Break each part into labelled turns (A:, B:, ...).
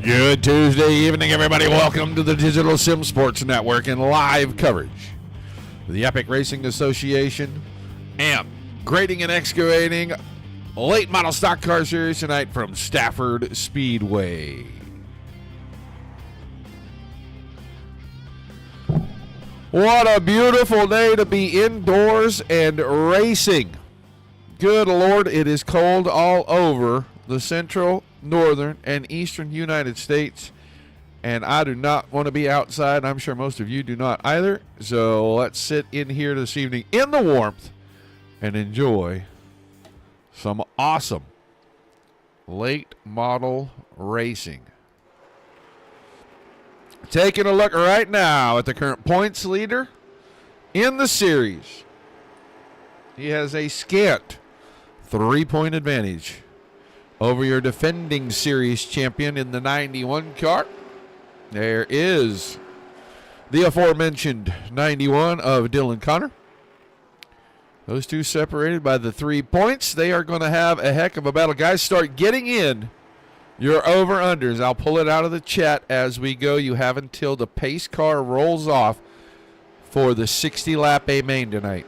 A: Good Tuesday evening, everybody. Welcome to the Digital Sim Sports Network and live coverage of the Epic Racing Association and Grading and Excavating Late Model Stock Car Series tonight from Stafford Speedway. What a beautiful day to be indoors and racing. Good Lord, it is cold all over the central, northern, and eastern United States, and I do not want to be outside. I'm sure most of you do not either. So let's sit in here this evening in the warmth and enjoy some awesome late model racing. Taking a look right now at the current points leader in the series. He has a scant 3-point advantage over your defending series champion in the 91 car. There is the aforementioned 91 of Dylan Connor. Those two separated by the 3 points. They are going to have a heck of a battle. Guys, start getting in your over-unders. I'll pull it out of the chat as we go. You have until the pace car rolls off for the 60-lap A main tonight.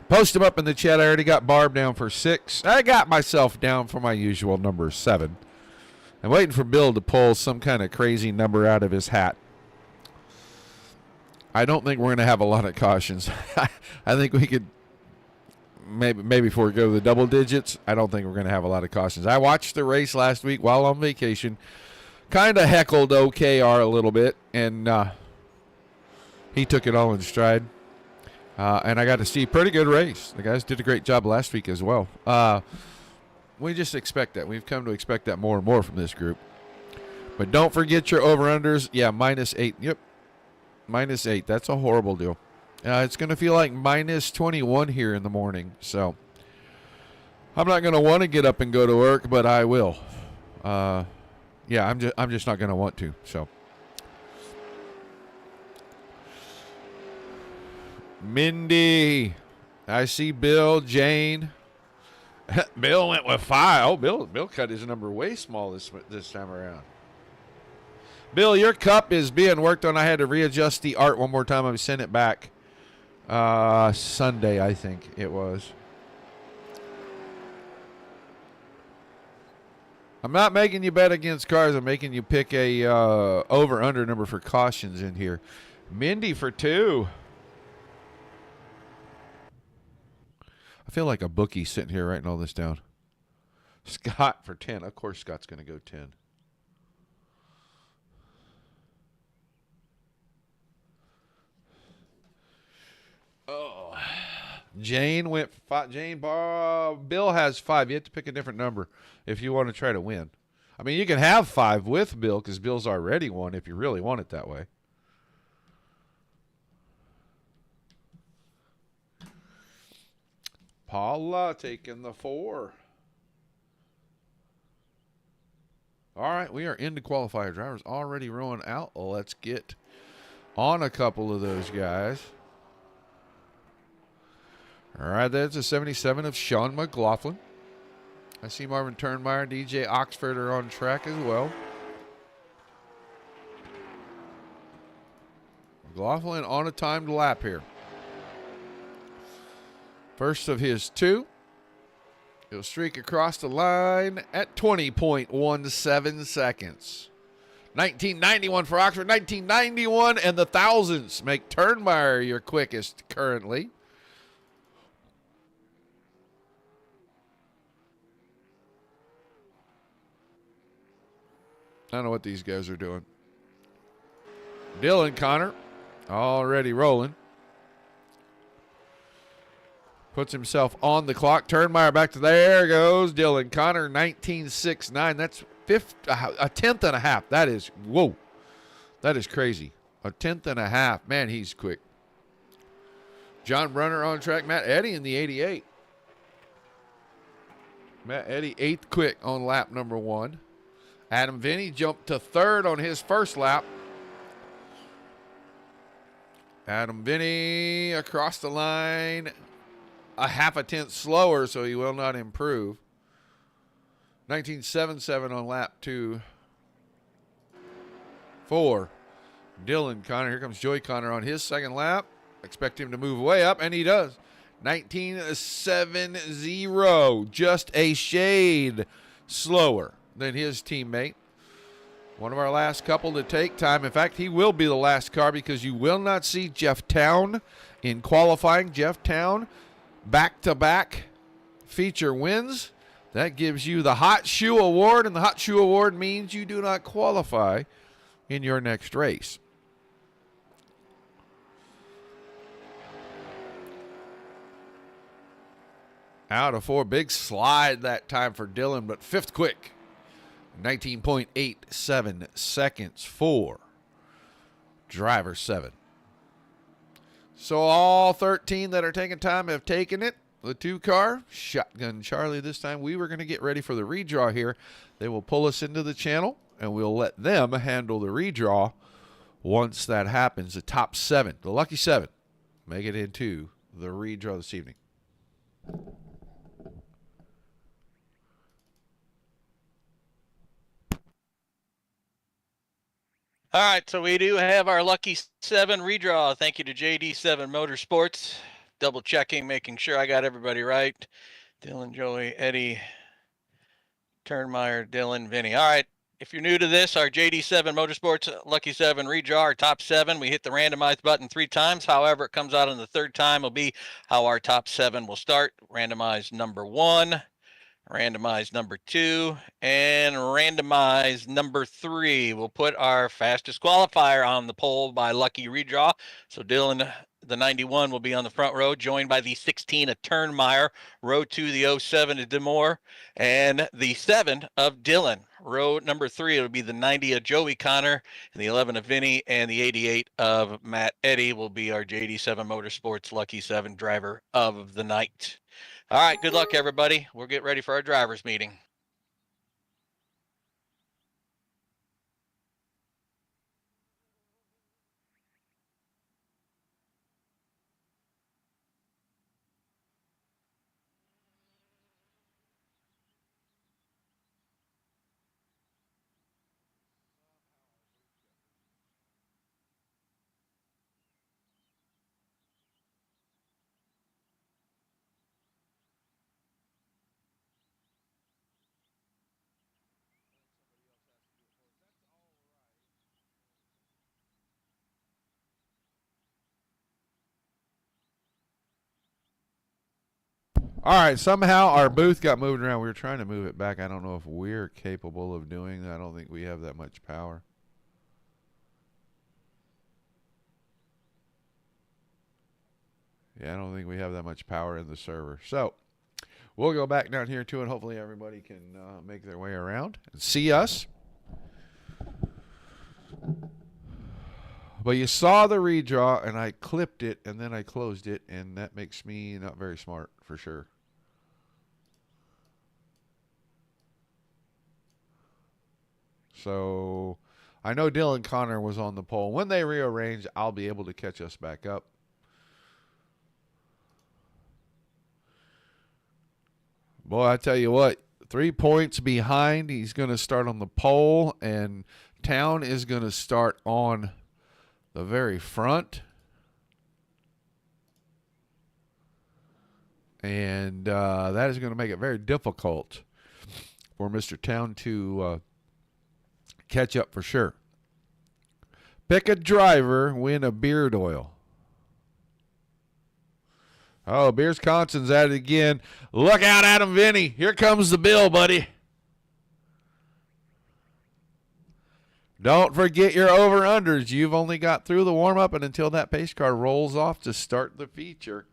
A: Post them up in the chat. I already got Barb down for 6. I got myself down for my usual number 7. I'm waiting for Bill to pull some kind of crazy number out of his hat. I don't think we're going to have a lot of cautions. I think we could maybe before we go to the double digits, I don't think we're going to have a lot of cautions. I watched the race last week while on vacation. Kind of heckled OKR a little bit, and he took it all in stride. And I got to see a pretty good race. The guys did a great job last week as well. We just expect that. We've come to expect that more and more from this group. But don't forget your over-unders. Yeah, -8. Yep, -8. That's a horrible deal. It's going to feel like -21 here in the morning. So I'm not going to want to get up and go to work, but I will. Yeah, I'm just not going to want to. So. Mindy, I see Bill, Jane. Bill went with 5. Oh, Bill cut his number way small this time around. Bill, your cup is being worked on. I had to readjust the art one more time. I sent it back Sunday, I think it was. I'm not making you bet against cars. I'm making you pick a over-under number for cautions in here. Mindy for 2. I feel like a bookie sitting here writing all this down. Scott for 10. Of course Scott's going to go 10. Oh. Jane went 5. Bill has 5. You have to pick a different number if you want to try to win. I mean, you can have 5 with Bill because Bill's already won if you really want it that way. Paula taking the 4. All right, we are into qualifier drivers already rolling out. Let's get on a couple of those guys. All right, that's a 77 of Sean McLaughlin. I see Marvin Turnmeyer, DJ Oxford are on track as well. McLaughlin on a timed lap here. First of his 2. He'll streak across the line at 20.17 seconds. 1991 for Oxford, 1991 and the thousands make Turnmeyer your quickest currently. I don't know what these guys are doing. Dylan Connor already rolling. Puts himself on the clock. Turnmeyer back to there goes Dylan Connor, 19.69. That's a tenth and a half. That is, whoa. That is crazy. A tenth and a half. Man, he's quick. John Brunner on track. Matt Eddy in the 88. Matt Eddy 8th quick on lap number 1. Adam Vinny jumped to 3rd on his first lap. Adam Vinny across the line. A half a tenth slower, so he will not improve. 19.77 on lap 2 for Dylan Connor. Here comes Joey Connor on his second lap. Expect him to move way up, and he does. 19.70, just a shade slower than his teammate. One of our last couple to take time. In fact, he will be the last car because you will not see Jeff Town in qualifying. Jeff Town, back-to-back feature wins. That gives you the Hot Shoe Award, and the Hot Shoe Award means you do not qualify in your next race. Out of 4, big slide that time for Dylan, but fifth quick. 19.87 seconds for driver 7. So all 13 that are taking time have taken it. The 2 car, Shotgun Charlie this time. We were going to get ready for the redraw here. They will pull us into the channel, and we'll let them handle the redraw once that happens. The top 7, the lucky 7, make it into the redraw this evening.
B: All right, so we do have our lucky 7 redraw. Thank you to JD7 Motorsports. Double checking, making sure I got everybody right. Dylan, Joey, Eddie, Turnmeyer, Dylan, Vinny. All right, if you're new to this, our JD7 Motorsports lucky 7 redraw, our top 7. We hit the randomize button 3 times. However, it comes out on the 3rd time will be how our top 7 will start. Randomize number 1. Randomize number 2, and randomize number 3. We'll put our fastest qualifier on the pole by lucky redraw. So Dylan, the 91, will be on the front row, joined by the 16 of Turnmeyer, row 2, the 07 of Demore, and the 7 of Dylan. Row number 3, it'll be the 90 of Joey Connor, and the 11 of Vinny, and the 88 of Matt Eddy will be our JD7 Motorsports lucky 7 driver of the night. All right, good luck, everybody. We'll get ready for our drivers' meeting.
A: All right, somehow our booth got moved around. We were trying to move it back. I don't know if we're capable of doing that. I don't think we have that much power. Yeah, I don't think we have that much power in the server. So we'll go back down here too, and hopefully everybody can make their way around and see us. But you saw the redraw, and I clipped it, and then I closed it, and that makes me not very smart for sure. So I know Dylan Connor was on the pole. When they rearrange, I'll be able to catch us back up. Boy, I tell you what, 3 points behind. He's going to start on the pole, and Town is going to start on the very front. And that is going to make it very difficult for Mr. Town to catch up for sure. Pick a driver, win a beard oil. Oh, Beers Conson's at it again. Look out, Adam Vinny. Here comes the bill, buddy. Don't forget your over-unders. You've only got through the warm-up and until that pace car rolls off to start the feature.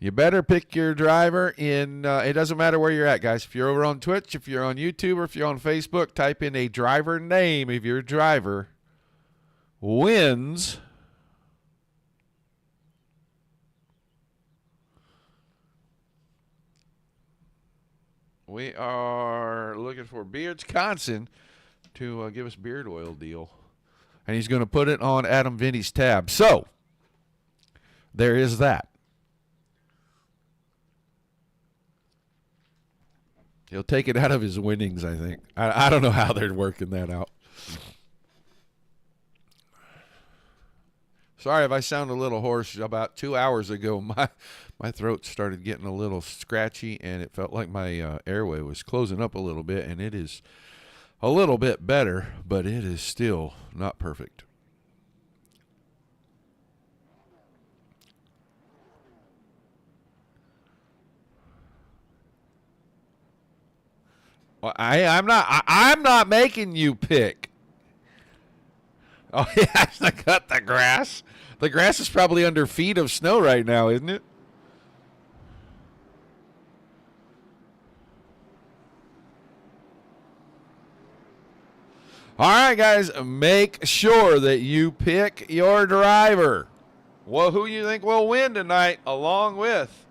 A: You better pick your driver in, it doesn't matter where you're at, guys. If you're over on Twitch, if you're on YouTube, or if you're on Facebook, type in a driver name if your driver wins. We are looking for Beards Conson to give us beard oil deal. And he's going to put it on Adam Vinny's tab. So, there is that. He'll take it out of his winnings, I think. I don't know how they're working that out. Sorry if I sound a little hoarse. About 2 hours ago, my throat started getting a little scratchy, and it felt like my airway was closing up a little bit, and it is a little bit better, but it is still not perfect. Well, I'm not making you pick. Oh yeah, I cut the grass. The grass is probably under feet of snow right now, isn't it? All right, guys, make sure that you pick your driver. Well, who you think will win tonight, along with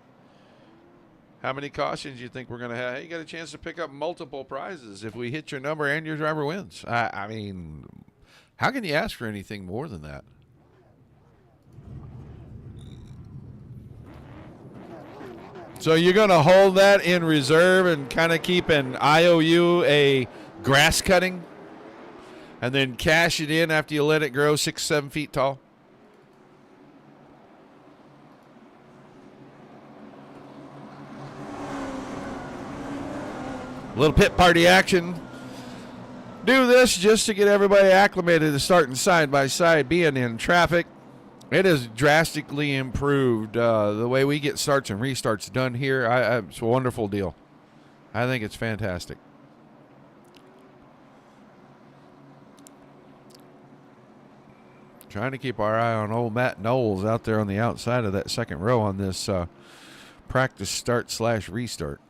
A: how many cautions you think we're going to have. Hey, you got a chance to pick up multiple prizes if we hit your number and your driver wins. I mean, how can you ask for anything more than that? So you're going to hold that in reserve and kind of keep an IOU, a grass cutting, and then cash it in after you let it grow 6-7 feet tall? A little pit party action. Do this just to get everybody acclimated to starting side by side, being in traffic. It has drastically improved the way we get starts and restarts done here. It's a wonderful deal. I think it's fantastic. Trying to keep our eye on old Matt Knowles out there on the outside of that second row on this practice start/restart.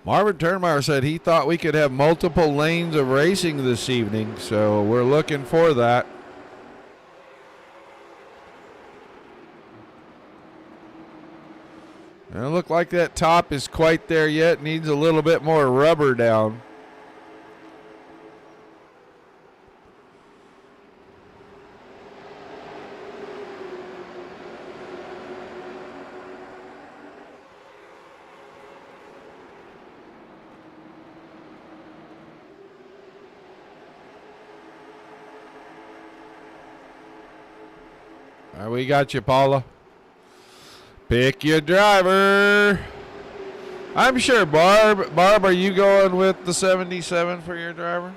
A: Marvin Turnmeyer said he thought we could have multiple lanes of racing this evening, so we're looking for that. Doesn't look like that top is quite there yet. Needs a little bit more rubber down. All right, we got you, Paula. Pick your driver. I'm sure, Barb. Barb, are you going with the 77 for your driver?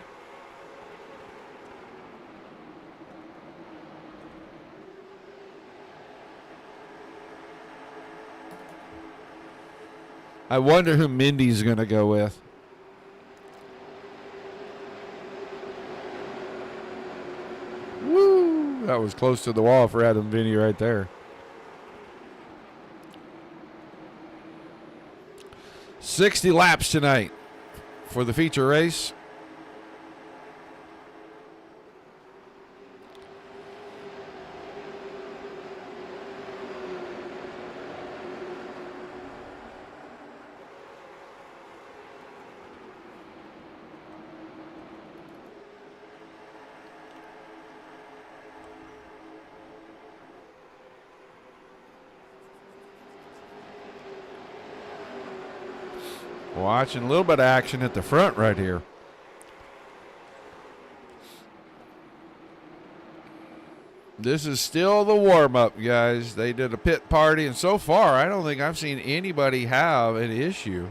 A: I wonder who Mindy's going to go with. Woo! That was close to the wall for Adam Vinny right there. 60 laps tonight for the feature race. Watching a little bit of action at the front right here. This is still the warm-up, guys. They did a pit party, and so far, I don't think I've seen anybody have an issue.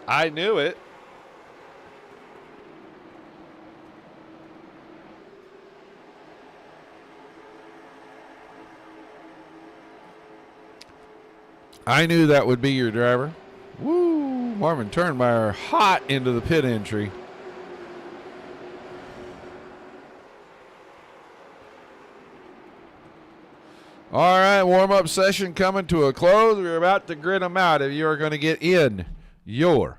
A: I knew it. I knew that would be your driver. Marvin Turnmeyer hot into the pit entry. All right, warm-up session coming to a close. We're about to grid them out. If you are going to get in your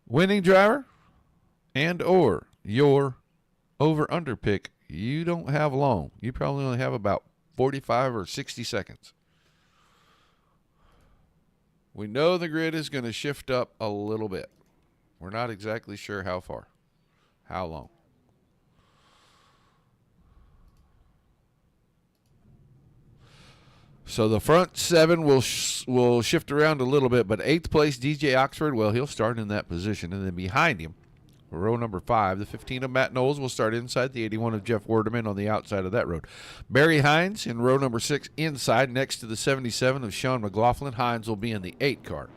A: winning driver and or your over-under pick, you don't have long. You probably only have about 45 or 60 seconds. We know the grid is going to shift up a little bit. We're not exactly sure how far, how long. So the front 7 will shift around a little bit, but 8th place DJ Oxford, well, he'll start in that position. And then behind him, row number 5, the 15 of Matt Knowles will start inside, the 81 of Jeff Werdeman on the outside of that road. Barry Hines in row number 6 inside next to the 77 of Sean McLaughlin. Hines will be in the 8 car.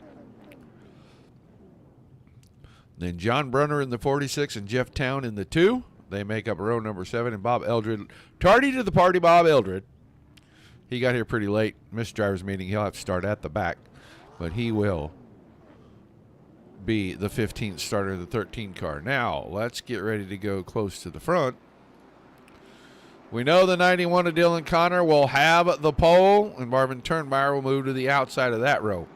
A: Then John Brunner in the 46 and Jeff Town in the 2. They make up row number 7, and Bob Eldred. Tardy to the party, Bob Eldred. He got here pretty late. Missed driver's meeting. He'll have to start at the back, but he will be the 15th starter of the 13 car. Now, let's get ready to go close to the front. We know the 91 of Dylan Connor will have the pole, and Marvin Turnmeyer will move to the outside of that row.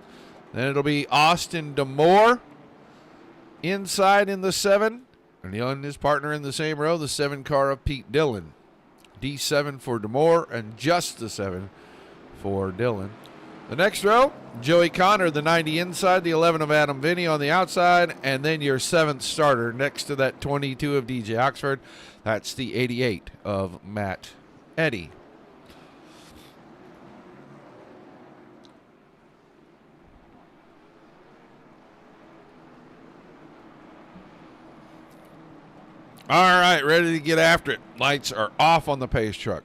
A: Then it'll be Austin Demore inside in the 7, and he and his partner in the same row, the 7 car of Pete Dillon. D7 for Demore and just the 7 for Dillon. The next row, Joey Connor, the 90 inside, the 11 of Adam Vinny on the outside, and then your 7th starter next to that 22 of DJ Oxford. That's the 88 of Matt Eddy. All right, ready to get after it. Lights are off on the pace truck.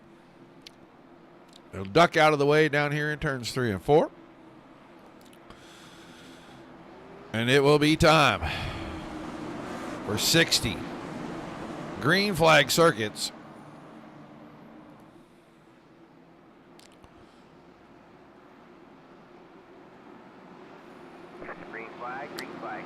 A: It'll duck out of the way down here in turns 3 and 4. And it will be time for 60 green flag circuits.
C: Green flag, green flag.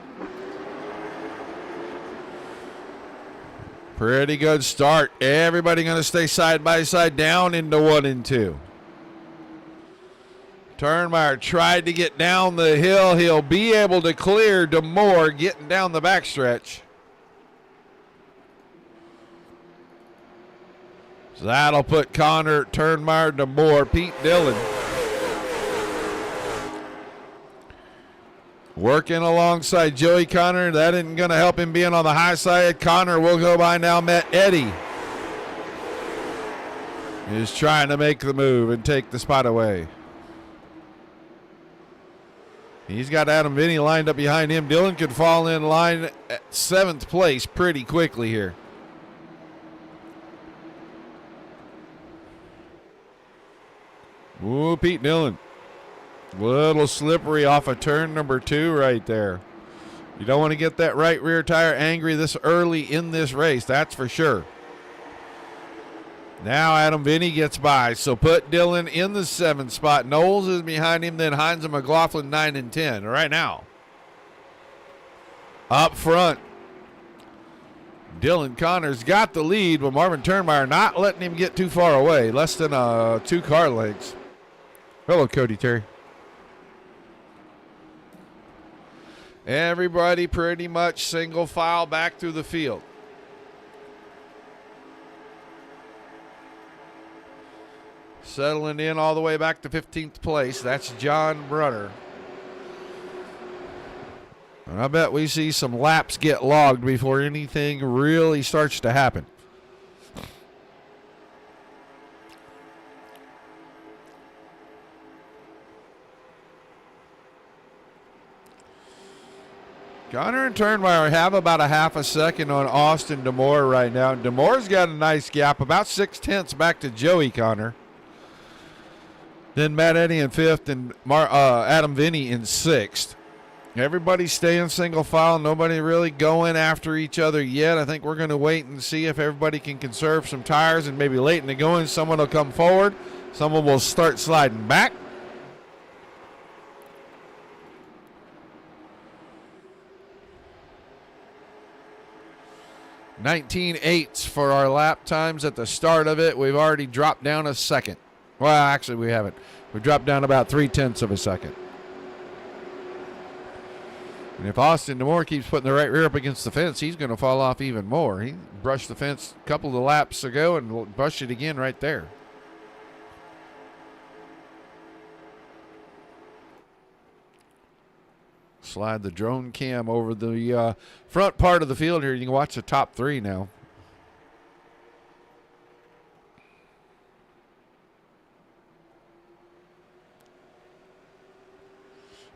A: Pretty good start. Everybody going to stay side by side down into 1 and 2. Turnmeyer tried to get down the hill. He'll be able to clear Demore getting down the backstretch. So that'll put Connor, Turnmeyer, Demore, Pete Dillon working alongside Joey Connor. That isn't going to help him being on the high side. Connor will go by now. Matt Eddy is trying to make the move and take the spot away. He's got Adam Vinny lined up behind him. Dillon could fall in line at 7th place pretty quickly here. Ooh, Pete Dillon. Little slippery off of turn number 2 right there. You don't want to get that right rear tire angry this early in this race, that's for sure. Now Adam Vinny gets by, so put Dillon in the 7th spot. Knowles is behind him, then Hines and McLaughlin 9 and 10 right now. Up front, Dylan Connor's got the lead, but Marvin Turnmeyer not letting him get too far away, less than 2 car lengths. Hello, Cody Terry. Everybody pretty much single file back through the field. Settling in all the way back to 15th place. That's John Brunner. And I bet we see some laps get logged before anything really starts to happen. Connor and Turnmeyer have about a half a second on Austin Demore right now. Demore's got a nice gap, about 6/10 back to Joey Connor. Then Matt Eddy in 5th and Adam Vinny in 6th. Everybody's staying single file. Nobody really going after each other yet. I think we're going to wait and see if everybody can conserve some tires, and maybe late in the going, someone will come forward. Someone will start sliding back. 19.8 for our lap times at the start of it. We've already dropped down a second. Well, actually, we haven't. We dropped down about 0.3 of a second. And if Austin DeMore keeps putting the right rear up against the fence, he's going to fall off even more. He brushed the fence a couple of laps ago and brushed it again right there. Slide the drone cam over the front part of the field here. You can watch the top three now.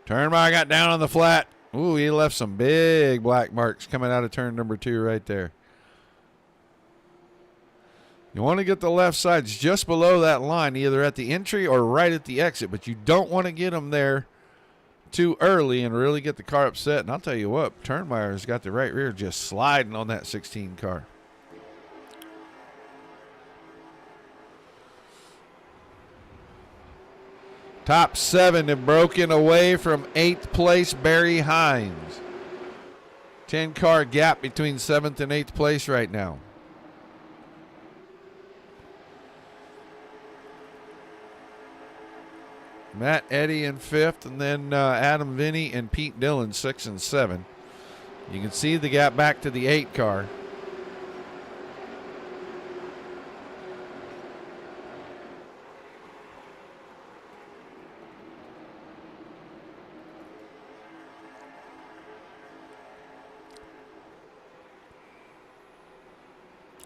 A: Turnmeyer got down on the flat. Ooh, he left some big black marks coming out of turn number 2 right there. You want to get the left sides just below that line, either at the entry or right at the exit, but you don't want to get them there too early and really get the car upset. And I'll tell you what, Turnmeyer's got the right rear just sliding on that 16 car. Top 7 have broken away from 8th place Barry Hines. 10-car gap between 7th and 8th place right now. Matt Eddy in 5th, and then Adam Vinny and Pete Dillon 6 and 7. You can see the gap back to the 8 car.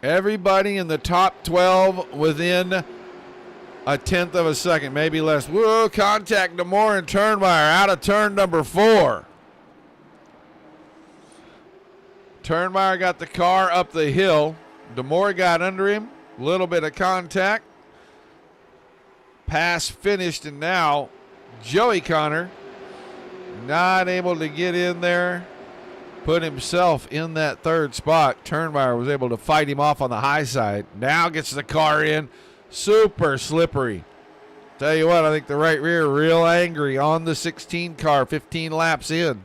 A: Everybody in the top 12 within a 1/10 of a second, maybe less. Whoa, contact DeMore and Turnmeyer out of turn number 4. Turnmeyer got the car up the hill. DeMore got under him. A little bit of contact. Pass finished, and now Joey Connor not able to get in there. Put himself in that 3rd spot. Turnmeyer was able to fight him off on the high side. Now gets the car in. Super slippery. Tell you what, I think the right rear real angry on the 16 car, 15 laps in.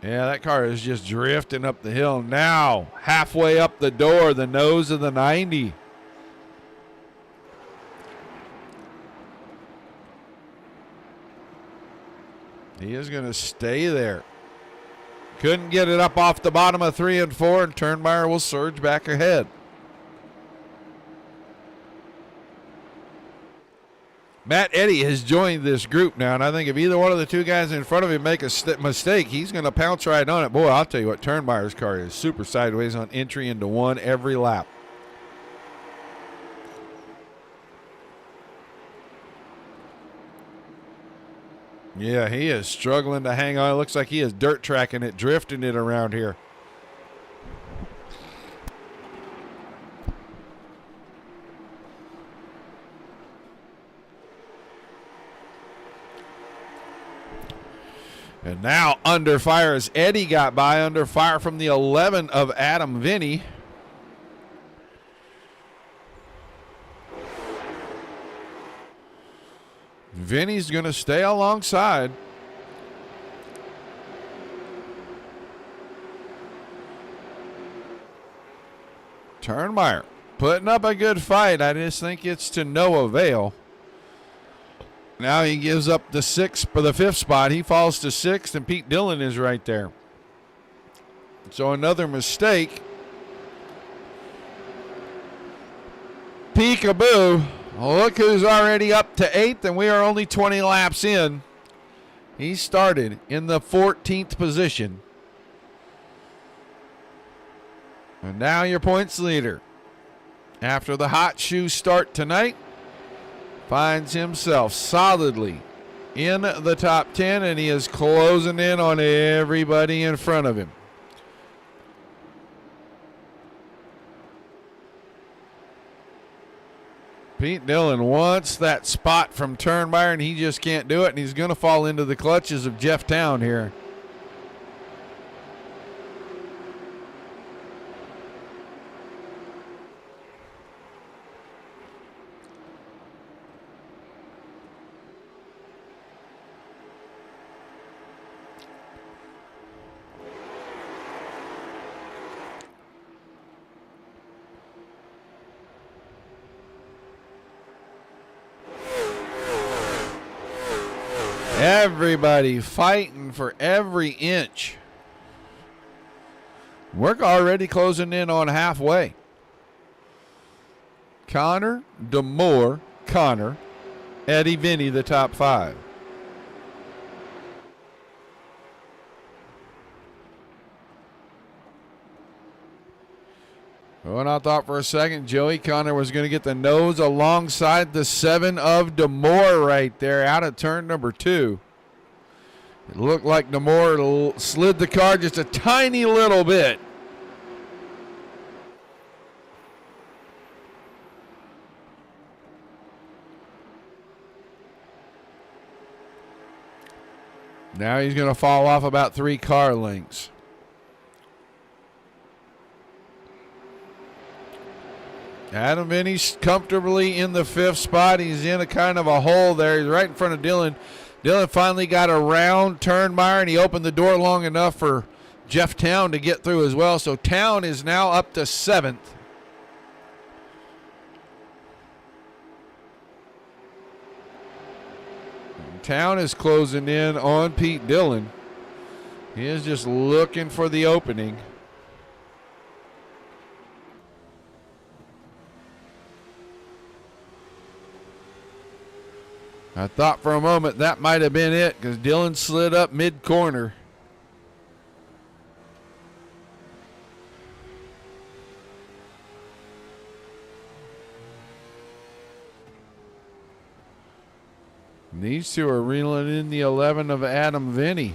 A: Yeah, that car is just drifting up the hill now. Halfway up the door, the nose of the 90. He is going to stay there. Couldn't get it up off the bottom of 3 and 4, and Turnmeyer will surge back ahead. Matt Eddy has joined this group now, and I think if either one of the two guys in front of him make a mistake, he's going to pounce right on it. Boy, I'll tell you what, Turnmeyer's car is super sideways on entry into 1 every lap. Yeah, he is struggling to hang on. It looks like he is dirt tracking it, drifting it around here. And now under fire as Eddy got by, under fire from the 11 of Adam Vinny. Vinny's going to stay alongside. Turnmeyer putting up a good fight. I just think it's to no avail. Now he gives up the 5th spot. He falls to 6th, and Pete Dillon is right there. So another mistake. Peekaboo. Look who's already up to 8th, and we are only 20 laps in. He started in the 14th position. And now your points leader, after the hot shoe start tonight, finds himself solidly in the top 10, and he is closing in on everybody in front of him. Pete Dillon wants that spot from Turnmeyer, and he just can't do it, and he's going to fall into the clutches of Jeff Town here. Everybody fighting for every inch. We're already closing in on halfway. Connor, DeMoore, Connor, Eddie, Vinny, the top 5. Oh, and I thought for a second Joey Connor was going to get the nose alongside the 7 of DeMoore right there out of turn number 2. It looked like DeMoore slid the car just a tiny little bit. Now he's going to fall off about 3 car lengths. Adam Vinny's comfortably in the 5th spot. He's in a kind of a hole there. He's right in front of Dylan. Dylan finally got around Turnmeyer, and he opened the door long enough for Jeff Town to get through as well. So Town is now up to 7th. Town is closing in on Pete Dillon. He is just looking for the opening. I thought for a moment that might have been it because Dillon slid up mid-corner. These two are reeling in the 11 of Adam Vinny.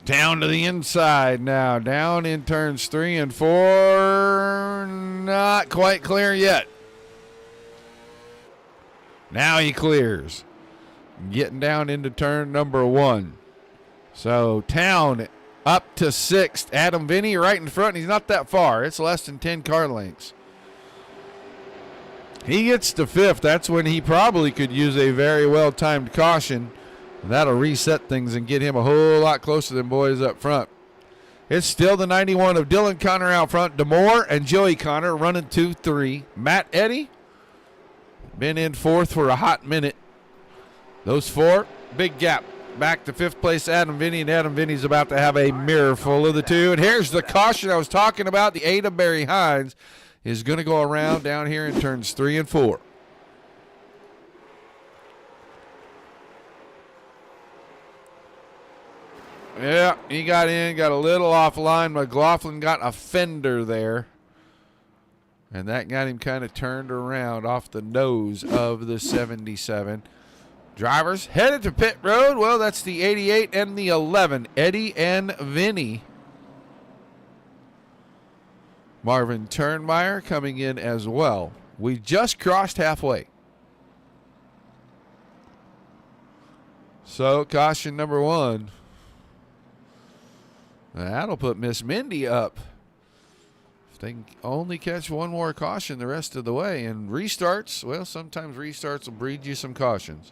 A: Down to the inside now. Down in turns 3 and 4. Not quite clear yet. Now he clears. Getting down into turn number 1. So Town up to 6th. Adam Vinny right in front. He's not that far. It's less than 10 car lengths. He gets to 5th. That's when he probably could use a very well-timed caution. That'll reset things and get him a whole lot closer than boys up front. It's still the 91 of Dylan Connor out front. DeMoore and Joey Connor running 2-3. Matt Eddy been in 4th for a hot minute. Those 4, big gap. Back to 5th place, Adam Vinny, and Adam Vinny's about to have a mirror full of the 2. And here's the caution I was talking about. The 8 of Barry Hines is going to go around down here in turns 3 and 4. Yeah, he got in, got a little offline. McLaughlin got a fender there. And that got him kind of turned around off the nose of the 77. Drivers headed to pit road. Well, that's the 88 and the 11, Eddie and Vinny. Marvin Turnmeyer coming in as well. We just crossed halfway. So, caution number 1. That'll put Miss Mindy up. If they can only catch one more caution the rest of the way. And restarts, well, sometimes restarts will breed you some cautions.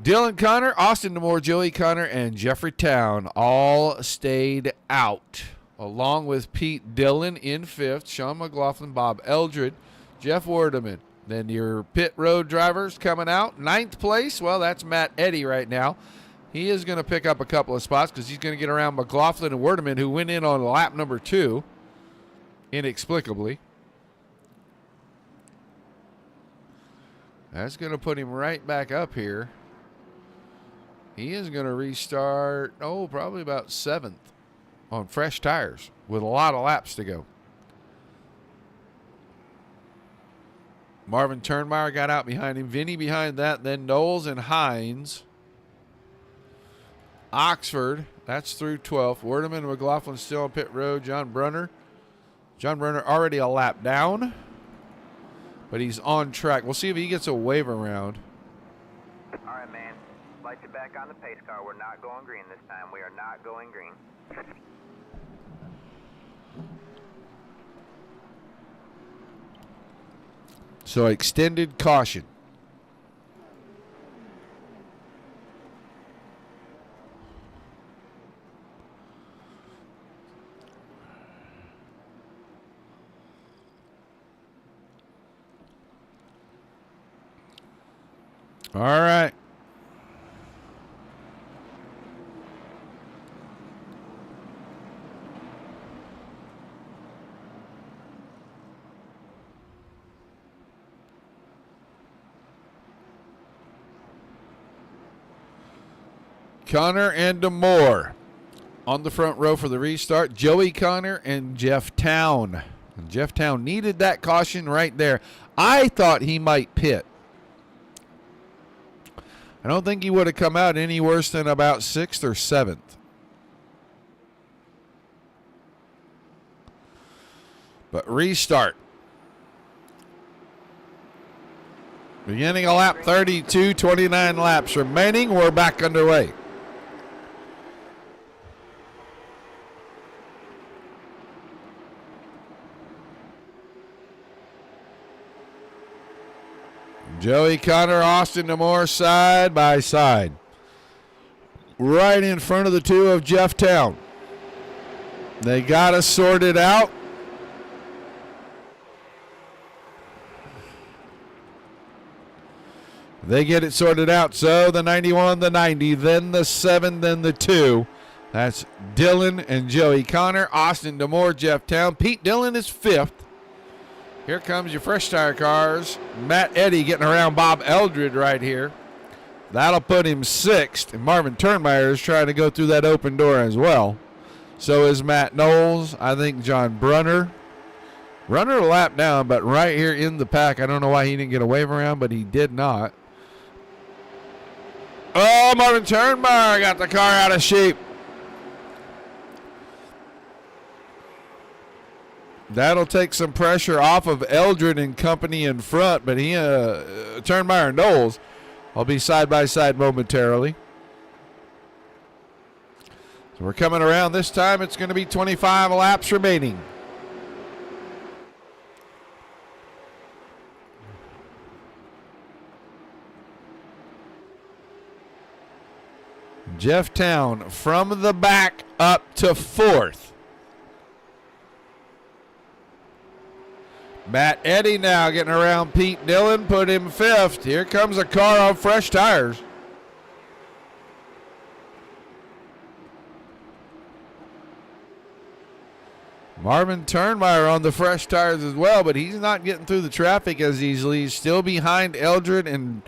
A: Dylan Connor, Austin DeMoore, Joey Connor, and Jeffrey Town all stayed out, along with Pete Dillon in 5th, Sean McLaughlin, Bob Eldred, Jeff Werdeman. Then your pit road drivers coming out. 9th place, well, that's Matt Eddy right now. He is going to pick up a couple of spots because he's going to get around McLaughlin and Werdeman, who went in on lap number 2, inexplicably. That's going to put him right back up here. He is going to restart, probably about 7th on fresh tires with a lot of laps to go. Marvin Turnmeyer got out behind him. Vinny behind that. Then Knowles and Hines. Oxford, that's through 12th. Werdeman and McLaughlin still on pit road. John Brunner already a lap down, but he's on track. We'll see if he gets a wave around.
C: All right, man. Light you back on the pace car. We're not going green this time. We are not going green.
A: So extended caution. All right. Connor and DeMoore on the front row for the restart. Joey Connor and Jeff Town. And Jeff Town needed that caution right there. I thought he might pit. I don't think he would have come out any worse than about 6th or 7th. But restart. Beginning of lap 32, 29 laps remaining. We're back underway. Joey Connor, Austin DeMoore side by side. Right in front of the two of Jeff Town. They got us sorted out. They get it sorted out. So the 91, the 90, then the 7, then the 2. That's Dylan and Joey Connor, Austin DeMoore, Jeff Town. Pete Dillon is 5th. Here comes your fresh tire cars. Matt Eddy getting around Bob Eldred right here. That'll put him 6th. And Marvin Turnmeyer is trying to go through that open door as well. So is Matt Knowles. I think John Brunner. Brunner a lap down, but right here in the pack. I don't know why he didn't get a wave around, but he did not. Oh, Marvin Turnmeyer got the car out of shape. That'll take some pressure off of Eldred and company in front, but he, Turnmeyer and Knowles will be side by side momentarily. So we're coming around this time. It's going to be 25 laps remaining. Jeff Town from the back up to 4th. Matt Eddy now getting around Pete Dillon, put him 5th. Here comes a car on fresh tires. Marvin Turnmeyer on the fresh tires as well, but he's not getting through the traffic as easily. He's still behind Eldred and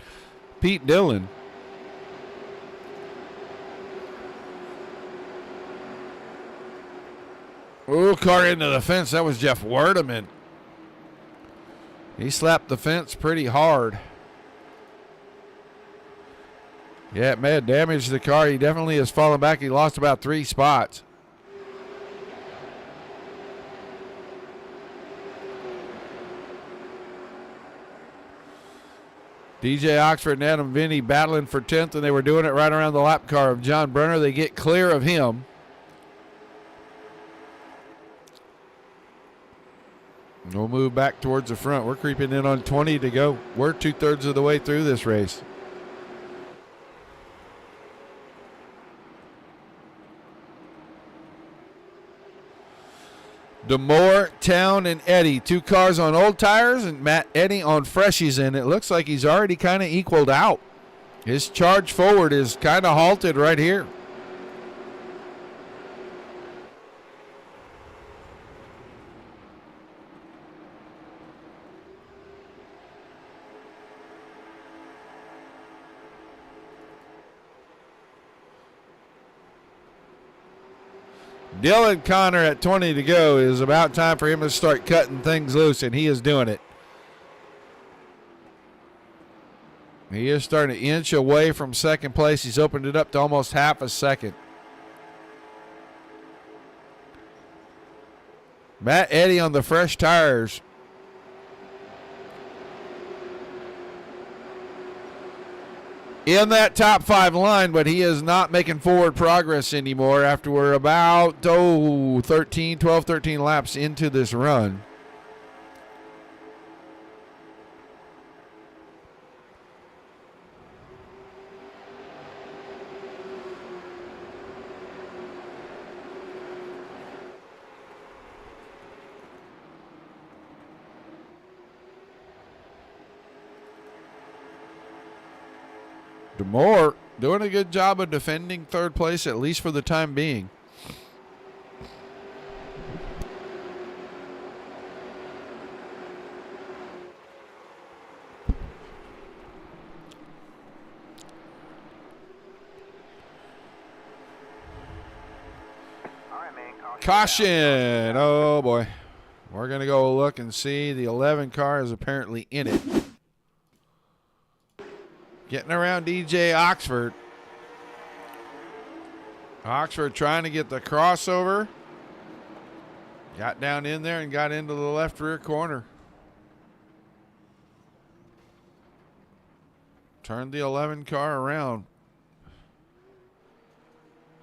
A: Pete Dillon. Ooh, car into the fence. That was Jeff Werdeman. He slapped the fence pretty hard. Yeah, it may have damaged the car. He definitely has fallen back. He lost about 3 spots. DJ Oxford and Adam Vinny battling for 10th, and they were doing it right around the lap car of John Brunner. They get clear of him. We'll move back towards the front. We're creeping in on 20 to go. We're 2/3 of the way through this race. DeMoore, Town, and Eddy. 2 cars on old tires and Matt Eddy on freshies, and it looks like he's already kind of equaled out. His charge forward is kind of halted right here. Dylan Connor at 20 to go. Is about time for him to start cutting things loose, and he is doing it. He is starting to inch away from second place. He's opened it up to almost half a second. Matt Eddy on the fresh tires. In that top 5 line, but he is not making forward progress anymore after we're about 12, 13 laps into this run. DeMoore doing a good job of defending third place, at least for the time being.
C: All right, man.
A: Caution. Oh, boy. We're going to go look and see. The 11 car is apparently in it. Getting around DJ Oxford. Oxford trying to get the crossover. Got down in there and got into the left rear corner. Turned the 11 car around.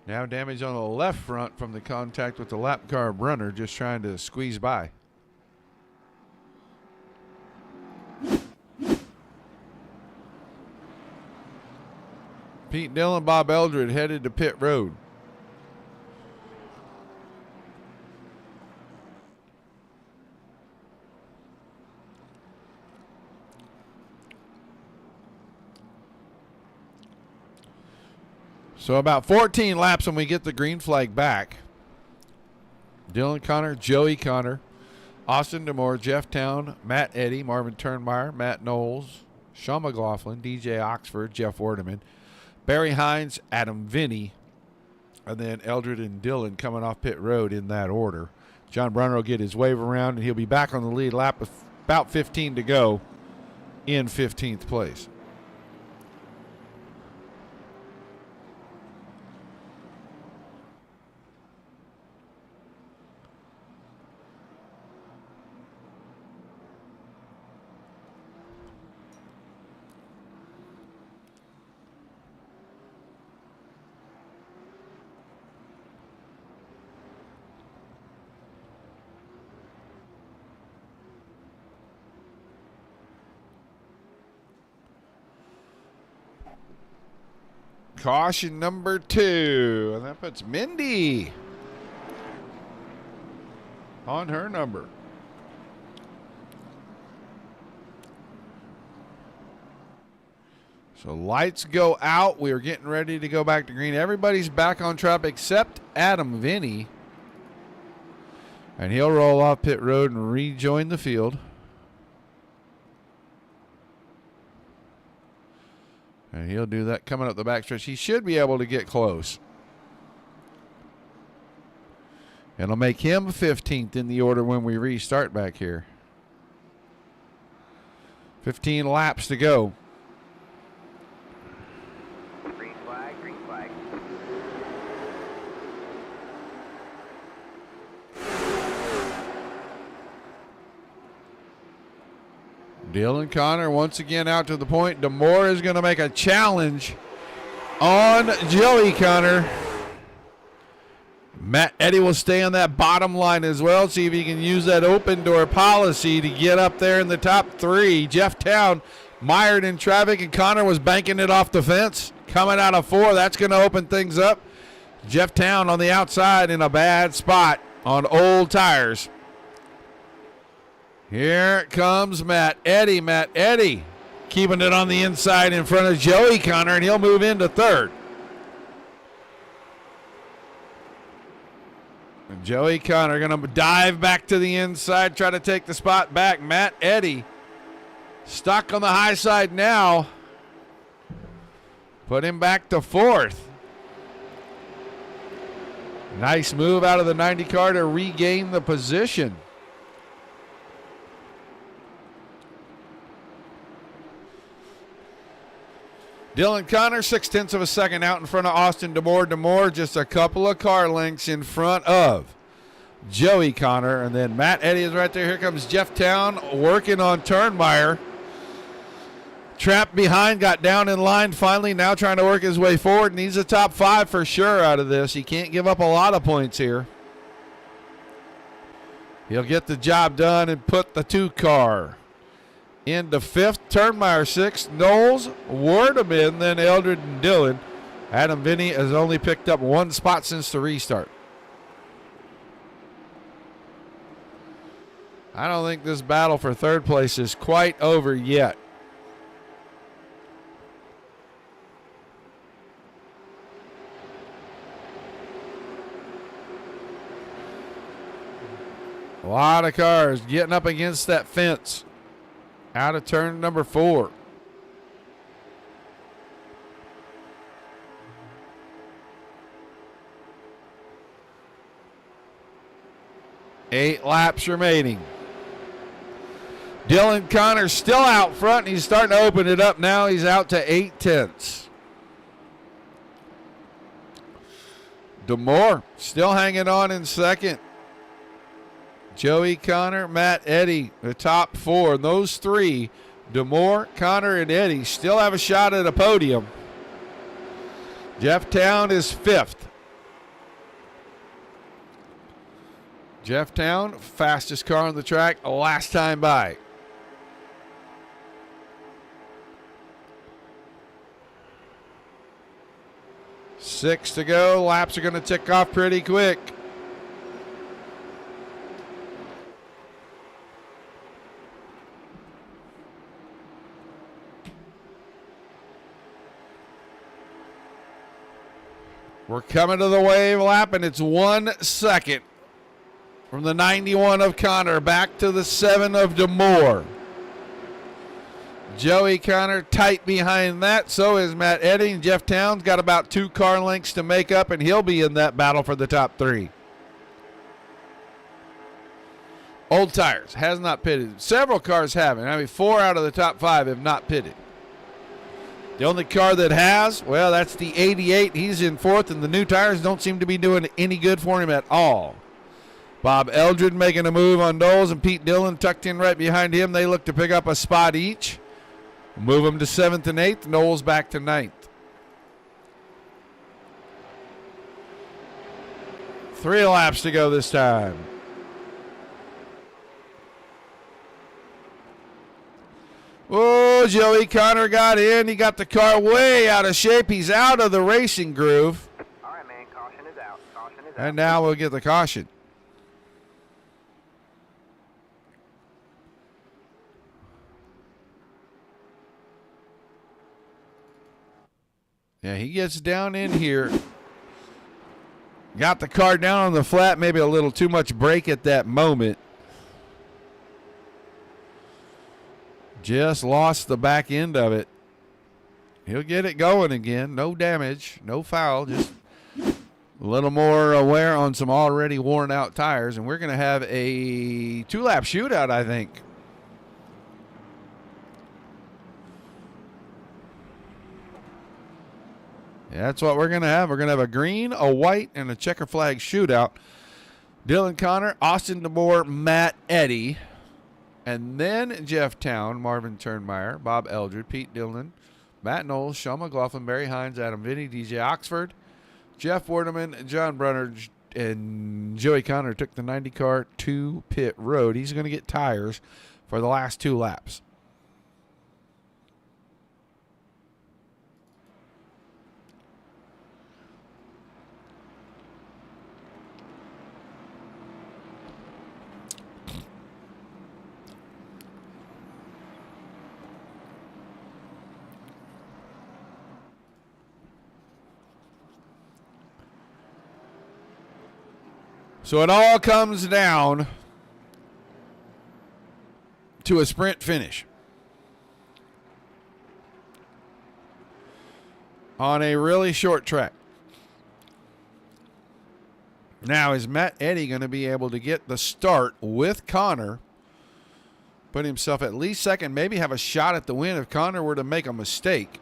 A: Now damage on the left front from the contact with the lap car of Brunner, just trying to squeeze by. Pete Dillon, Bob Eldred headed to pit road. So about 14 laps when we get the green flag back. Dylan Connor, Joey Connor, Austin DeMoore, Jeff Town, Matt Eddy, Marvin Turnmeyer, Matt Knowles, Sean McLaughlin, DJ Oxford, Jeff Werdeman, Barry Hines, Adam Vinny, and then Eldred and Dillon coming off pit road in that order. John Brunner will get his wave around, and he'll be back on the lead lap with about 15 to go in 15th place. Caution number 2, and that puts Mindy on her number. So lights go out. We are getting ready to go back to green. Everybody's back on track except Adam Vinny. And he'll roll off pit road and rejoin the field. And he'll do that coming up the backstretch. He should be able to get close. It'll make him 15th in the order when we restart back here. 15 laps to go.
C: Green flag, green flag.
A: Dylan Connor once again out to the point. DeMoore is going to make a challenge on Joey Connor. Matt Eddy will stay on that bottom line as well. See if he can use that open door policy to get up there in the top 3. Jeff Town mired in traffic, and Connor was banking it off the fence. Coming out of 4, that's going to open things up. Jeff Town on the outside in a bad spot on old tires. Here comes Matt Eddy. Matt Eddy keeping it on the inside in front of Joey Connor, and he'll move into 3rd. And Joey Connor going to dive back to the inside, try to take the spot back. Matt Eddy stuck on the high side now. Put him back to 4th. Nice move out of the 90 car to regain the position. Dylan Connor, 0.6 of a second out in front of Austin DeMoore. DeMoore just a couple of car lengths in front of Joey Connor. And then Matt Eddy is right there. Here comes Jeff Town working on Turnmeyer. Trapped behind, got down in line finally, now trying to work his way forward. Needs a top 5 for sure out of this. He can't give up a lot of points here. He'll get the job done and put the 2 car into 5th. Turnmeyer 6th. Knowles, Werdeman, then Eldred and Dillon. Adam Vinny has only picked up 1 spot since the restart. I don't think this battle for 3rd place is quite over yet. A lot of cars getting up against that fence. Out of turn number 4. Eight laps remaining. Dylan Connor still out front. He's starting to open it up now. He's out to 8/10. DeMoore still hanging on in second. Joey Connor, Matt Eddy, the top 4. Those 3, DeMoore, Connor, and Eddy, still have a shot at a podium. Jeff Town is 5th. Jeff Town, fastest car on the track, last time by. Six to go. Laps are going to tick off pretty quick. We're coming to the wave lap, and it's 1 second from the 91 of Connor back to the 7 of DeMoore. Joey Connor tight behind that. So is Matt Eddy. And Jeff Town's got about 2 car lengths to make up, and he'll be in that battle for the top 3. Old Tires has not pitted. Several cars haven't. I mean, 4 out of the top 5 have not pitted. The only car that has, well, that's the 88. He's in 4th, and the new tires don't seem to be doing any good for him at all. Bob Eldred making a move on Knowles, and Pete Dillon tucked in right behind him. They look to pick up a spot each. Move him to 7th and 8th. Knowles back to 9th. 3 laps to go this time. Oh, Joey Connor got in. He got the car way out of shape. He's out of the racing groove.
C: All right, man. Caution is out. Caution is out.
A: And now we'll get the caution. Yeah, he gets down in here. Got the car down on the flat, maybe a little too much brake at that moment. Just lost the back end of it. He'll get it going again. No damage, no foul, just a little more wear on some already worn out tires. And we're going to have a 2-lap shootout, I think. Yeah, that's what we're going to have. We're going to have a green, a white, and a checker flag shootout. Dylan Connor, Austin DeMoore, Matt Eddy, and then Jeff Town, Marvin Turnmeyer, Bob Eldred, Pete Dillon, Matt Knowles, Sean McLaughlin, Barry Hines, Adam Vinny, DJ Oxford, Jeff Werdeman, John Brunner, and Joey Connor took the 90 car to pit road. He's going to get tires for the last 2 laps. So it all comes down to a sprint finish on a really short track. Now, is Matt Eddy going to be able to get the start with Connor, put himself at least second, maybe have a shot at the win if Connor were to make a mistake?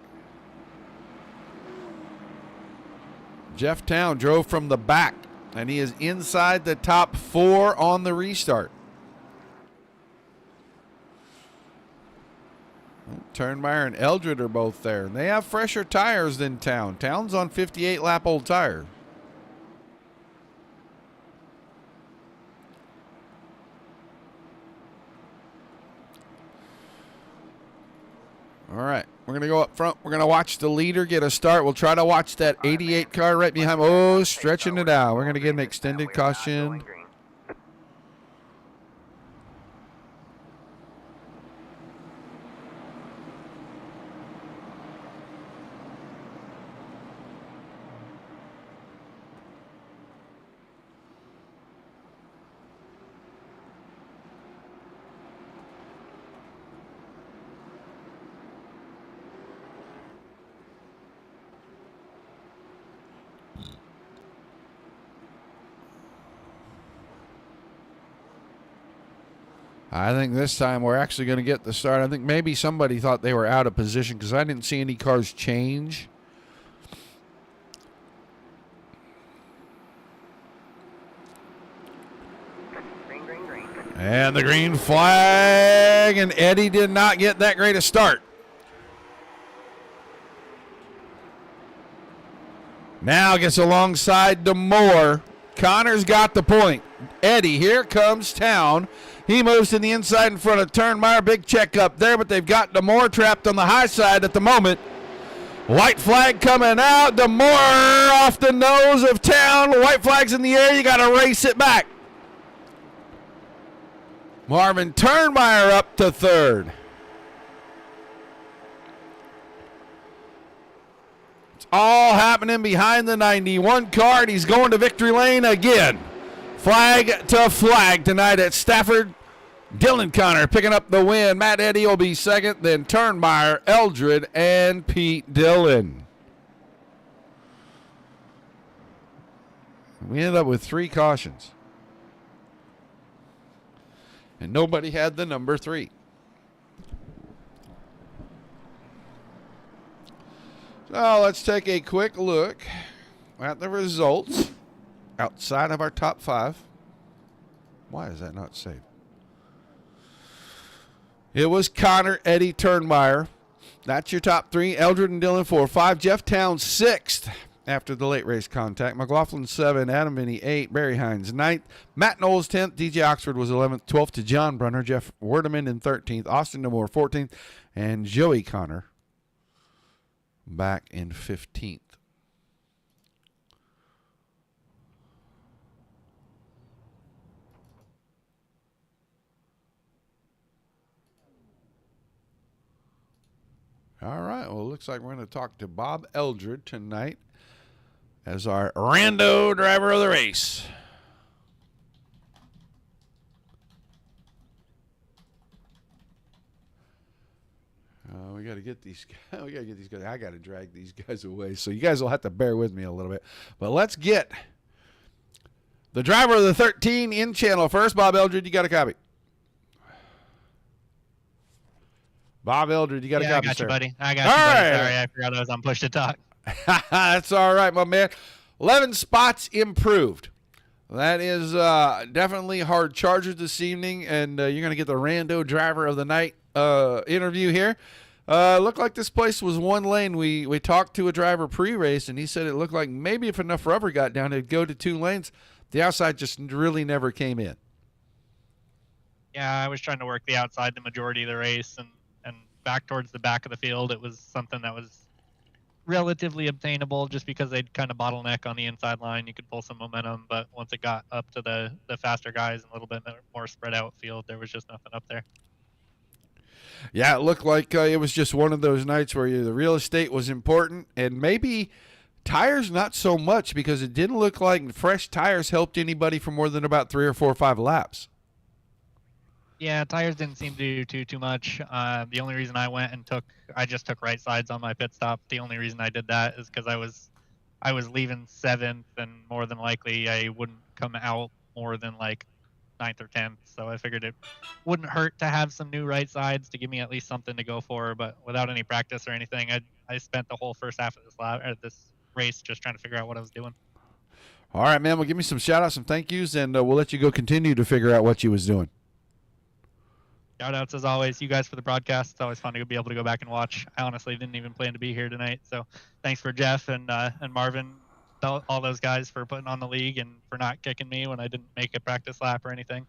A: Jeff Town drove from the back, and he is inside the top 4 on the restart. Turnmeyer and Eldred are both there. And they have fresher tires than Town. Town's on 58-lap old tire. All right, we're going to go up front. We're going to watch the leader get a start. We'll try to watch that 88 car right behind. Oh, stretching it out. We're going to get an extended caution. I think this time we're actually going to get the start. I think maybe somebody thought they were out of position because I didn't see any cars change.
C: Green, green, green.
A: And the green flag, and Eddie did not get that great a start. Now gets alongside DeMoore. Connor's got the point. Eddie, here comes town. He moves to the inside in front of Turnmeyer. Big check up there, but they've got DeMoore trapped on the high side at the moment. White flag coming out. DeMoore off the nose of town. White flag's in the air. You got to race it back. Marvin Turnmeyer up to third. It's all happening behind the 91 car, and he's going to victory lane again. Flag to flag tonight at Stafford. Dylan Connor picking up the win. Matt Eddy will be second, then Turnmeyer, Eldred, and Pete Dillon. We ended up with 3 cautions. And nobody had the number 3. So let's take a quick look at the results outside of our top 5. Why is that not saved? It was Connor, Eddie, Turnmeyer. That's your top 3. Eldred and Dillon 4. 5. Jeff Town 6th after the late race contact. McLaughlin 7. Adam Vinny 8. Barry Hines 9th. Matt Knowles 10th. DJ Oxford was 11th. 12th to John Brunner. Jeff Werdeman in 13th. Austin DeMoore 14th. And Joey Connor back in 15th. All right, well, it looks like we're going to talk to Bob Eldred tonight as our rando driver of the race. We got to get these guys. We got to get these guys. I got to drag these guys away, so you guys will have to bear with me a little bit. But let's get the driver of the 13 in channel first. Bob Eldred, you got a copy. Bob Eldred, you got a copy,
D: I got
A: sir.
D: you, buddy. I got you, buddy.
A: Right.
D: Sorry, I forgot I was on push to talk.
A: That's all right, my man. 11 spots improved. That is definitely hard charges this evening, and you're going to get the rando driver of the night interview here. Looked like this place was one lane. We talked to a driver pre-race, and he said it looked like maybe if enough rubber got down, it'd go to 2 lanes. The outside just really never came in.
D: Yeah, I was trying to work the outside the majority of the race, and back towards the back of the field, it was something that was relatively obtainable just because they'd kind of bottleneck on the inside line. You could pull some momentum, but once it got up to the faster guys and a little bit more spread out field, there was just nothing up there.
A: Yeah, it looked like it was just one of those nights where the real estate was important, and maybe tires not so much, because it didn't look like fresh tires helped anybody for more than about 3 or 4 or 5 laps.
D: Yeah, tires didn't seem to do too much. The only reason I went and I just took right sides on my pit stop. The only reason I did that is because I was leaving 7th, and more than likely I wouldn't come out more than like 9th or 10th. So I figured it wouldn't hurt to have some new right sides to give me at least something to go for. But without any practice or anything, I spent the whole first half of this race just trying to figure out what I was doing.
A: All right, man. Well, give me some shout-outs, some thank yous, and we'll let you go continue to figure out what you was doing.
D: Shout outs as always, you guys, for the broadcast. It's always fun to be able to go back and watch. I honestly didn't even plan to be here tonight, so thanks for Jeff and Marvin, all those guys for putting on the league and for not kicking me when I didn't make a practice lap or anything.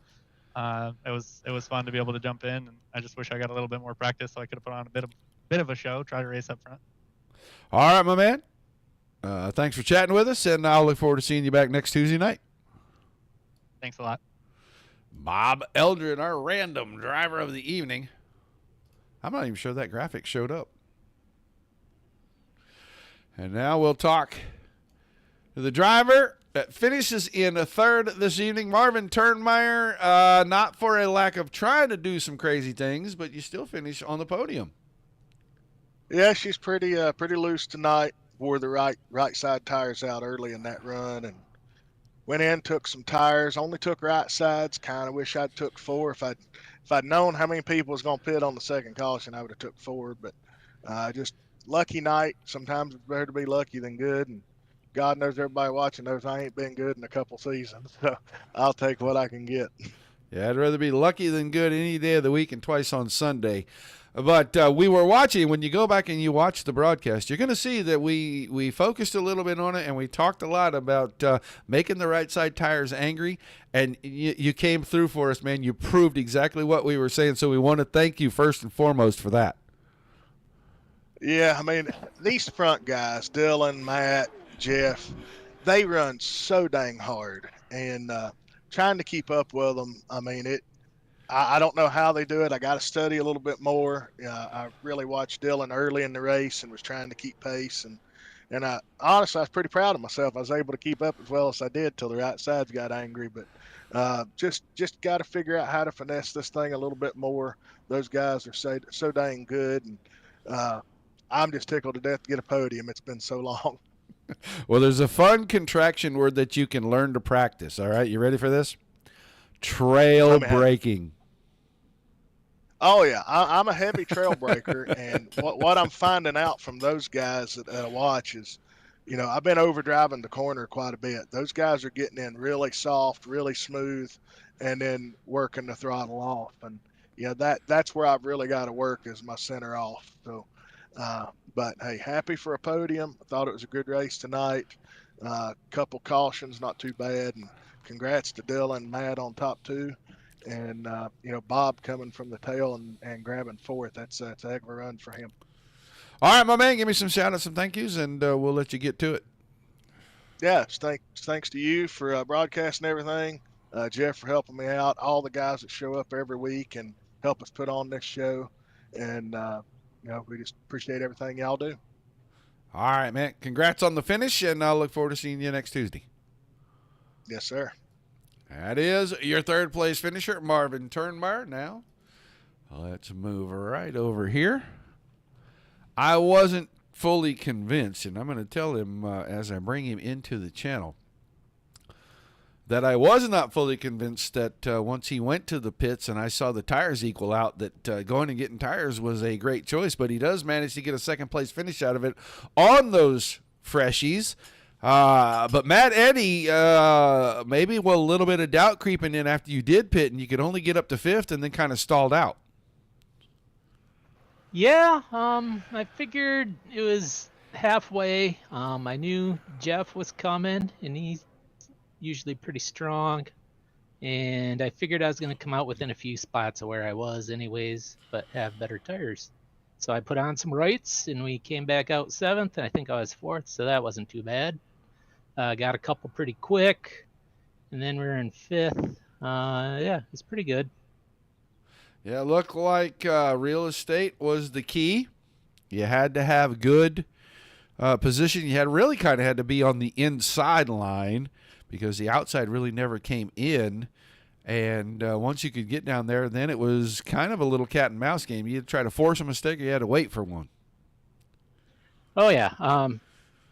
D: It was fun to be able to jump in, and I just wish I got a little bit more practice so I could have put on a bit of a show, try to race up front.
A: All right, my man. Thanks for chatting with us, and I'll look forward to seeing you back next Tuesday night.
D: Thanks a lot.
A: Bob Eldred, our random driver of the evening. I'm not even sure that graphic showed up. And now we'll talk to the driver that finishes in 3rd this evening, Marvin Turnmeyer. Not for a lack of trying to do some crazy things, but you still finish on the podium.
E: Yeah, she's pretty loose tonight. Wore the right side tires out early in that run, and went in, took some tires, only took right sides. Kind of wish I'd took 4. If I'd known how many people was going to pit on the second caution, I would have took 4. But just lucky night. Sometimes it's better to be lucky than good. And God knows everybody watching knows I ain't been good in a couple seasons. So I'll take what I can get.
A: Yeah, I'd rather be lucky than good any day of the week and twice on Sunday. But we were watching, when you go back and you watch the broadcast, you're going to see that we focused a little bit on it, and we talked a lot about making the right side tires angry, and you came through for us, man. You proved exactly what we were saying, so we want to thank you first and foremost for that.
E: Yeah, I mean, these front guys, Dylan, Matt, Jeff, they run so dang hard, and trying to keep up with them, I mean, I don't know how they do it. I got to study a little bit more. I really watched Dylan early in the race and was trying to keep pace. And honestly, I was pretty proud of myself. I was able to keep up as well as I did till the right sides got angry. But just got to figure out how to finesse this thing a little bit more. Those guys are so dang good. And I'm just tickled to death to get a podium. It's been so long.
A: Well, there's a fun contraction word that you can learn to practice. All right, you ready for this? Trail braking.
E: Oh, yeah. I'm a heavy trail breaker, and what I'm finding out from those guys that I watch is, I've been overdriving the corner quite a bit. Those guys are getting in really soft, really smooth, and then working the throttle off. And, that's where I've really got to work is my center off. So, but, hey, happy for a podium. I thought it was a good race tonight. Couple cautions, not too bad. And congrats to Dylan and Matt on top 2. And, Bob coming from the tail and grabbing 4th. That's a heck of a run for him.
A: All right, my man, give me some shout-outs, some thank yous, and we'll let you get to it.
E: Yeah, thanks to you for broadcasting everything. Jeff for helping me out. All the guys that show up every week and help us put on this show. And, we just appreciate everything y'all do.
A: All right, man. Congrats on the finish, and I'll look forward to seeing you next Tuesday.
E: Yes, sir.
A: That is your third place finisher, Marvin Turnmeyer. Now, let's move right over here. I wasn't fully convinced, and I'm going to tell him as I bring him into the channel, that I was not fully convinced that once he went to the pits and I saw the tires equal out, that going and getting tires was a great choice. But he does manage to get a second-place finish out of it on those freshies. But Matt Eddy, maybe a little bit of doubt creeping in after you did pit and you could only get up to 5th and then kind of stalled out.
F: Yeah, I figured it was halfway. I knew Jeff was coming, and he's usually pretty strong. And I figured I was going to come out within a few spots of where I was anyways, but have better tires. So I put on some rights, and we came back out 7th, and I think I was 4th, so that wasn't too bad. Got a couple pretty quick, and then we were in 5th. Yeah, it's pretty good.
A: Yeah, it looked like real estate was the key. You had to have good position. You really kind of had to be on the inside line because the outside really never came in. And once you could get down there, then it was kind of a little cat and mouse game. You had to try to force a mistake or you had to wait for one.
F: Oh, yeah.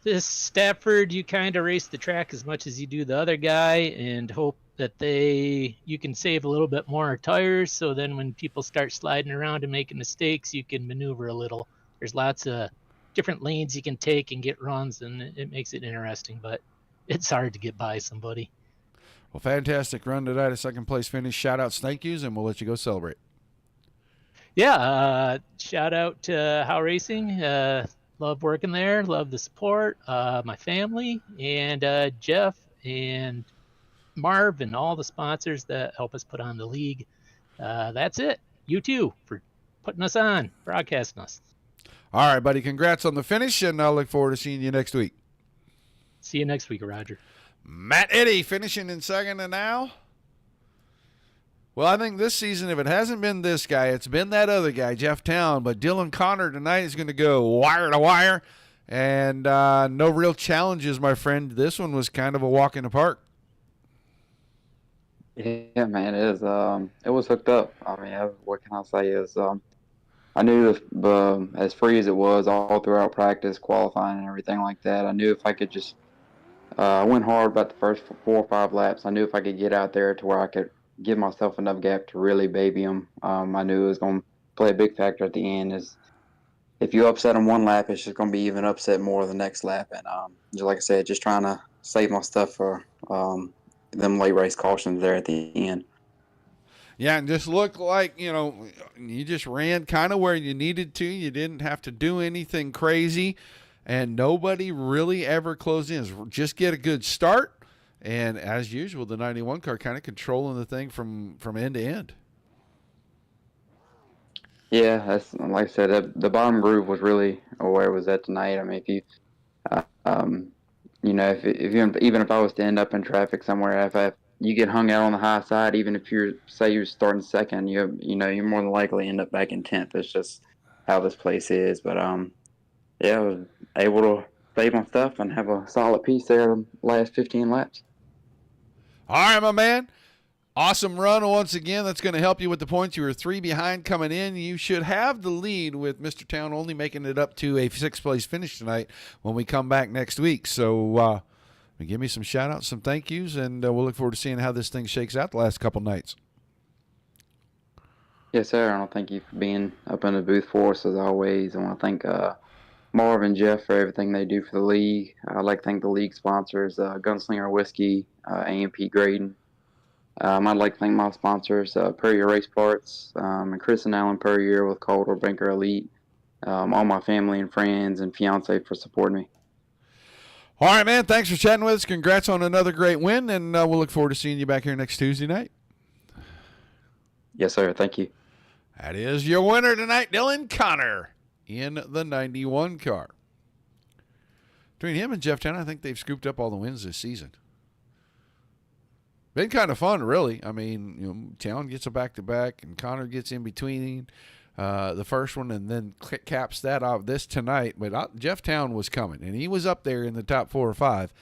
F: This Stafford, you kind of race the track as much as you do the other guy and hope that you can save a little bit more tires, so then when people start sliding around and making mistakes, you can maneuver a little. There's lots of different lanes you can take and get runs, and it makes it interesting, but it's hard to get by somebody.
A: Well, fantastic run tonight, a second-place finish. Shout-outs, thank yous, and we'll let you go celebrate.
F: Yeah, shout out to How Racing. Love working there. Love the support. My family and Jeff and Marv and all the sponsors that help us put on the league. That's it. You too for putting us on, broadcasting us.
A: All right, buddy. Congrats on the finish, and I'll look forward to seeing you next week.
F: See you next week, Roger.
A: Matt Eddy finishing in second, and now? Well, I think this season, if it hasn't been this guy, it's been that other guy, Jeff Town. But Dylan Connor tonight is going to go wire to wire, and no real challenges, my friend. This one was kind of a walk in the park.
G: Yeah, man, it was hooked up. I mean, what can I say is I knew as free as it was all throughout practice, qualifying, and everything like that, I knew if I could just I went hard about the first 4 or 5 laps. I knew if I could get out there to where I could give myself enough gap to really baby them, I knew it was going to play a big factor at the end. Is if you upset them one lap, it's just going to be even upset more the next lap. And just like I said, just trying to save my stuff for them late race cautions there at the end.
A: Yeah, and just looked like, you just ran kind of where you needed to. You didn't have to do anything crazy, and nobody really ever closed in. Just get a good start, and as usual, the 91 car kind of controlling the thing from end to end.
G: Yeah, that's like I said. The bottom groove was really where it was at tonight. I mean, if you, even if I was to end up in traffic somewhere, if you get hung out on the high side, even if you're starting second, you're more than likely end up back in 10th. It's just how this place is. But yeah, I was able to save my stuff and have a solid piece there the last 15 laps.
A: All right, my man. Awesome run once again. That's going to help you with the points. You were 3 behind coming in. You should have the lead with Mr. Town only making it up to a 6th-place finish tonight when we come back next week. So give me some shout-outs, some thank yous, and we'll look forward to seeing how this thing shakes out the last couple nights.
G: Yes, sir. I want to thank you for being up in the booth for us as always. I want to thank Marv and Jeff for everything they do for the league. I'd like to thank the league sponsors, Gunslinger Whiskey, A&P Graydon. I'd like to thank my sponsors, Puryear Race Parts, and Chris and Alan Puryear with Coldwell Banker Elite, all my family and friends and fiance for supporting me.
A: All right, man. Thanks for chatting with us. Congrats on another great win, and we'll look forward to seeing you back here next Tuesday night.
G: Yes, sir. Thank you.
A: That is your winner tonight, Dylan Connor, in the 91 car. Between him and Jeff Town, I think they've scooped up all the wins this season. Been kind of fun, really. I mean, Town gets a back-to-back, and Connor gets in between the first one, and then caps that off this tonight. But Jeff Town was coming, and he was up there in the top 4 or 5.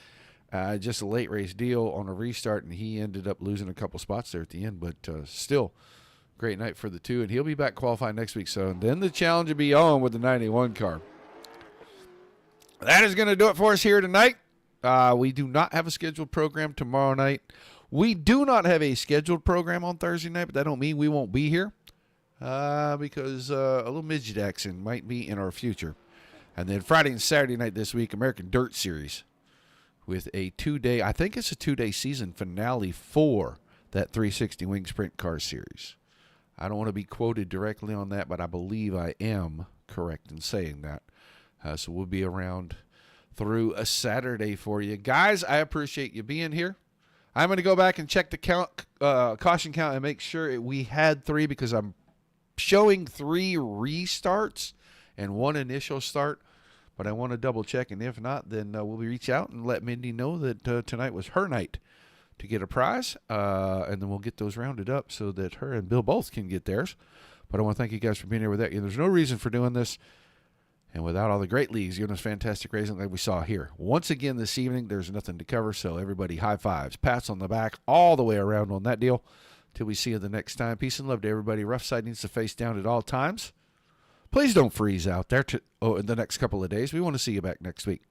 A: Just a late race deal on a restart, and he ended up losing a couple spots there at the end. But still, great night for the two, and he'll be back qualifying next week. So then the challenge will be on with the 91 car. That is going to do it for us here tonight. We do not have a scheduled program tomorrow night. We do not have a scheduled program on Thursday night, but that don't mean we won't be here because a little midget action might be in our future. And then Friday and Saturday night this week, American Dirt Series with a 2-day, I think it's a 2-day season finale for that 360 Wing Sprint Car Series. I don't want to be quoted directly on that, but I believe I am correct in saying that. So we'll be around through a Saturday for you. Guys, I appreciate you being here. I'm going to go back and check the caution count and make sure we had 3 because I'm showing 3 restarts and 1 initial start. But I want to double check, and if not, then we'll reach out and let Mindy know that tonight was her night to get a prize, and then we'll get those rounded up so that her and Bill both can get theirs. But I want to thank you guys for being here with that. There's no reason for doing this. And without all the great leagues giving us fantastic racing like we saw here. Once again this evening, there's nothing to cover, so everybody high fives, pats on the back all the way around on that deal. Till we see you the next time. Peace and love to everybody. Rough side needs to face down at all times. Please don't freeze out there in the next couple of days. We want to see you back next week.